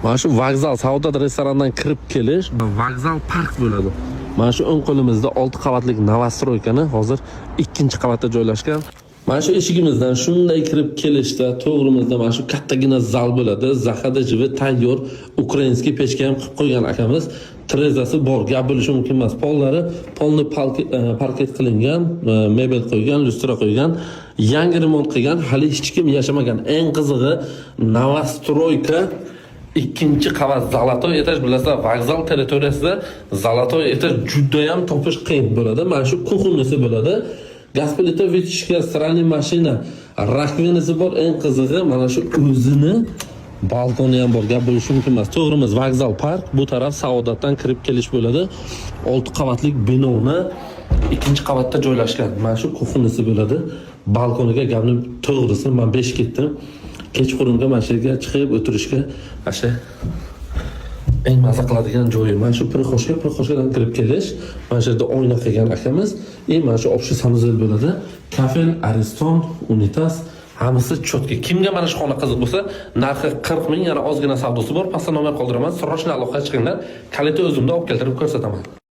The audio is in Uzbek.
Mana shu vokzal savdo restorandan kirib kelish, vokzal park bo'ladi. Mana shu o'ng qo'limizda 6 qavatlik Novostroykani hozir 2-qavatda joylashgan. Mana shu eshigimizdan shunday kirib kelishda to'g'rimizda mana shu kattagina zal bo'ladi. Zaxada jivi tayyor ukrainskiy pechka ham qilib qo'ygan akamiz. Trezasi bor, gap bo'lishi mumkin emas. Pollari polni parket qilingan, mebel qo'ygan, lustra qo'ygan, yangi remont qilgan, hali hech kim yashamagan. Eng qizig'i Novostroyka 2-qavat zolotoy etaj, bilasizlar, vokzal territoriyasida zolotoy etaj juda ham topish qiyin bo'ladi. Mana shu kuxunnisi bo'ladi. Gasplita vitishga strani mashina, rakvinasi bor. Eng qizig'i mana shu o'zini balkoni ham bor, gap bo'lishi mumkin emas. To'g'rimiz vokzal park, bu taraf Saodatdan kirib kelish bo'ladi. 6 qavatlik binoni 2-qavatda joylashgan. Mana shu kuxunnisi bo'ladi. Balkoniga gapni to'g'risi men 5 ketdim. Kechqurunga mana shu yerga chiqib o'tirishga asha eng maza qiladigan joyi. Mana shu Prixoshkadan kirib kelish. Mana shu yerda oyna qilgan akamiz. Mana shu общий sanuzel bo'ladi. Kafel, ariston, unitas, hammasi chotki. Kimga mana shu xona qiziq bo'lsa, narxi 40 ming, yana ozgina savdosi bor. Pastda nomer qoldiraman. Srochna aloqaga chiqinglar. Kaliti o'zimda olib keltirib ko'rsataman.